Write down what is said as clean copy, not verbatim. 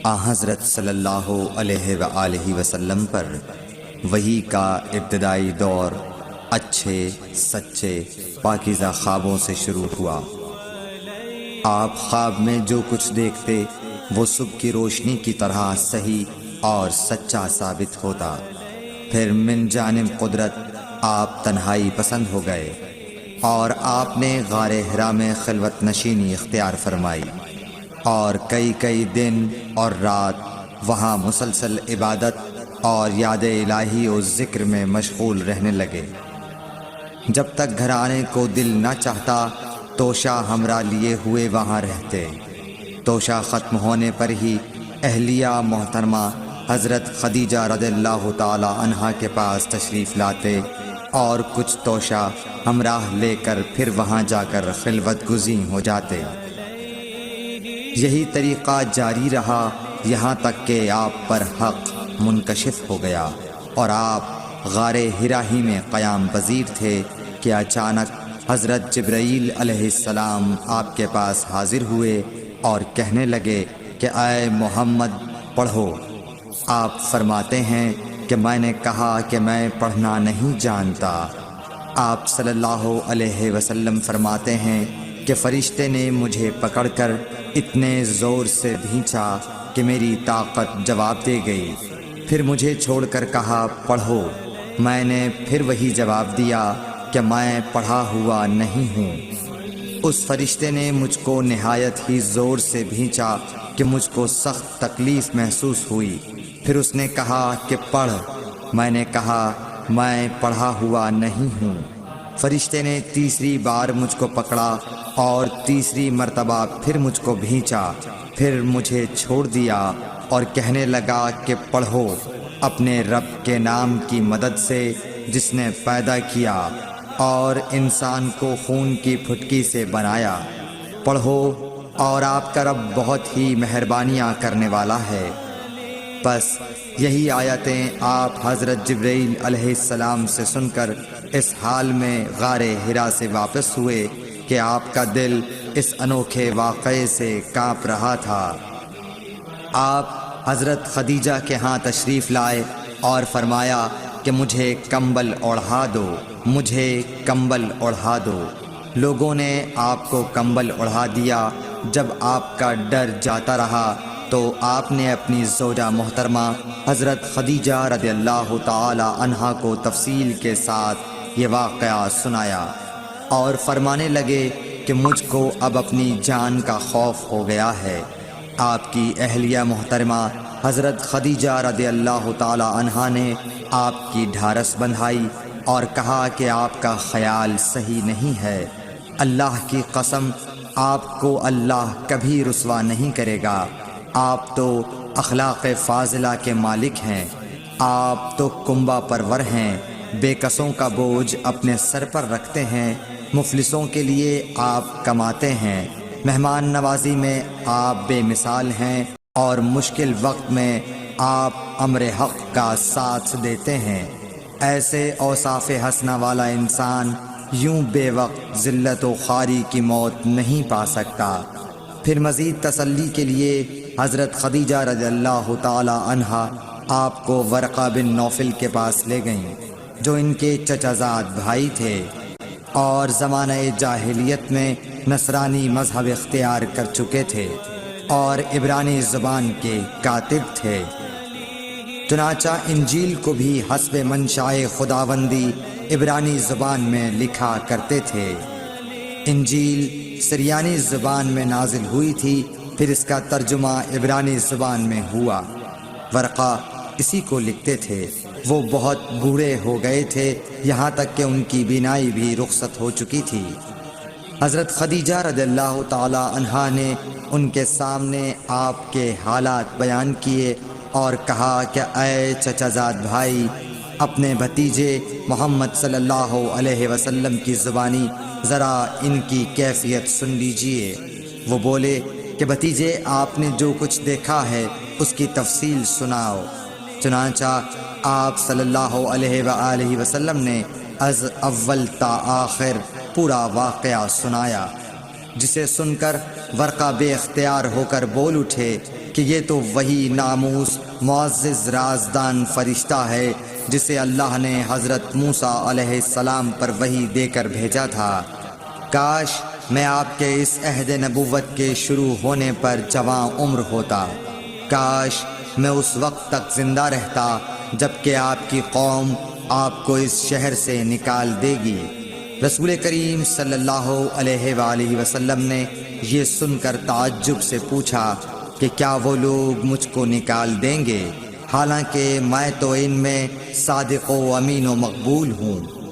حضرت صلی اللہ علیہ وآلہ وسلم پر وحی کا ابتدائی دور اچھے سچے پاکیزہ خوابوں سے شروع ہوا۔ آپ خواب میں جو کچھ دیکھتے وہ صبح کی روشنی کی طرح صحیح اور سچا ثابت ہوتا۔ پھر من جانب قدرت آپ تنہائی پسند ہو گئے اور آپ نے غار حرا میں خلوت نشینی اختیار فرمائی اور کئی دن اور رات وہاں مسلسل عبادت اور یاد الہی و ذکر میں مشغول رہنے لگے۔ جب تک گھر آنے کو دل نہ چاہتا توشہ ہمراہ لیے ہوئے وہاں رہتے۔ توشہ ختم ہونے پر ہی اہلیہ محترمہ حضرت خدیجہ رضی اللہ تعالی عنہا کے پاس تشریف لاتے اور کچھ توشہ ہمراہ لے کر پھر وہاں جا کر خلوت گزین ہو جاتے۔ یہی طریقہ جاری رہا یہاں تک کہ آپ پر حق منکشف ہو گیا اور آپ غار حرا ہی میں قیام پذیر تھے کہ اچانک حضرت جبرائیل علیہ السلام آپ کے پاس حاضر ہوئے اور کہنے لگے کہ اے محمد پڑھو۔ آپ فرماتے ہیں کہ میں نے کہا کہ میں پڑھنا نہیں جانتا۔ آپ صلی اللہ علیہ وسلم فرماتے ہیں کہ فرشتے نے مجھے پکڑ کر اتنے زور سے بھینچا کہ میری طاقت جواب دے گئی۔ پھر مجھے چھوڑ کر کہا پڑھو۔ میں نے پھر وہی جواب دیا کہ میں پڑھا ہوا نہیں ہوں۔ اس فرشتے نے مجھ کو نہایت ہی زور سے بھینچا کہ مجھ کو سخت تکلیف محسوس ہوئی۔ پھر اس نے کہا کہ پڑھ۔ میں نے کہا میں پڑھا ہوا نہیں ہوں۔ فرشتے نے تیسری بار مجھ کو پکڑا اور تیسری مرتبہ پھر مجھ کو بھینچا۔ پھر مجھے چھوڑ دیا اور کہنے لگا کہ پڑھو اپنے رب کے نام کی مدد سے جس نے پیدا کیا اور انسان کو خون کی پھٹکی سے بنایا۔ پڑھو اور آپ کا رب بہت ہی مہربانیاں کرنے والا ہے۔ بس یہی آیتیں آپ حضرت جبرائیل علیہ السلام سے سن کر اس حال میں غار حرا سے واپس ہوئے کہ آپ کا دل اس انوکھے واقعے سے کانپ رہا تھا۔ آپ حضرت خدیجہ کے ہاں تشریف لائے اور فرمایا کہ مجھے کمبل اوڑھا دو، مجھے کمبل اوڑھا دو۔ لوگوں نے آپ کو کمبل اوڑھا دیا۔ جب آپ کا ڈر جاتا رہا تو آپ نے اپنی زوجہ محترمہ حضرت خدیجہ رضی اللہ تعالی عنہا کو تفصیل کے ساتھ یہ واقعہ سنایا اور فرمانے لگے کہ مجھ کو اب اپنی جان کا خوف ہو گیا ہے۔ آپ کی اہلیہ محترمہ حضرت خدیجہ رضی اللہ تعالی عنہا نے آپ کی ڈھارس بندھائی اور کہا کہ آپ کا خیال صحیح نہیں ہے۔ اللہ کی قسم آپ کو اللہ کبھی رسوا نہیں کرے گا۔ آپ تو اخلاق فاضلہ کے مالک ہیں۔ آپ تو کنبہ پرور ہیں، بے کسوں کا بوجھ اپنے سر پر رکھتے ہیں، مفلسوں کے لیے آپ کماتے ہیں، مہمان نوازی میں آپ بے مثال ہیں اور مشکل وقت میں آپ امر حق کا ساتھ دیتے ہیں۔ ایسے اوصاف حسنہ والا انسان یوں بے وقت ذلت و خواری کی موت نہیں پا سکتا۔ پھر مزید تسلی کے لیے حضرت خدیجہ رضی اللہ تعالی عنہا آپ کو ورقہ بن نوفل کے پاس لے گئیں جو ان کے چچا زاد بھائی تھے اور زمانہ جاہلیت میں نصرانی مذہب اختیار کر چکے تھے اور عبرانی زبان کے کاتب تھے۔ چنانچہ انجیل کو بھی حسب منشائے خداوندی عبرانی زبان میں لکھا کرتے تھے۔ انجیل سریانی زبان میں نازل ہوئی تھی، پھر اس کا ترجمہ عبرانی زبان میں ہوا۔ ورقہ اسی کو لکھتے تھے۔ وہ بہت بوڑھے ہو گئے تھے، یہاں تک کہ ان کی بینائی بھی رخصت ہو چکی تھی۔ حضرت خدیجہ رضی اللہ تعالی عنہا نے ان کے سامنے آپ کے حالات بیان کیے اور کہا کہ اے چچا زاد بھائی، اپنے بھتیجے محمد صلی اللہ علیہ وسلم کی زبانی ذرا ان کی کیفیت سن لیجئے۔ وہ بولے کہ بھتیجے آپ نے جو کچھ دیکھا ہے اس کی تفصیل سناؤ۔ چنانچہ آپ صلی اللہ علیہ وآلہ وسلم نے از اول تا آخر پورا واقعہ سنایا، جسے سن کر ورقہ بے اختیار ہو کر بول اٹھے کہ یہ تو وہی ناموس معزز رازدان فرشتہ ہے جسے اللہ نے حضرت موسیٰ علیہ السلام پر وحی دے کر بھیجا تھا۔ کاش میں آپ کے اس عہد نبوت کے شروع ہونے پر جواں عمر ہوتا، کاش میں اس وقت تک زندہ رہتا جب کہ آپ کی قوم آپ کو اس شہر سے نکال دے گی۔ رسول کریم صلی اللہ علیہ وآلہ وسلم نے یہ سن کر تعجب سے پوچھا کہ کیا وہ لوگ مجھ کو نکال دیں گے، حالانکہ میں تو ان میں صادق و امین و مقبول ہوں۔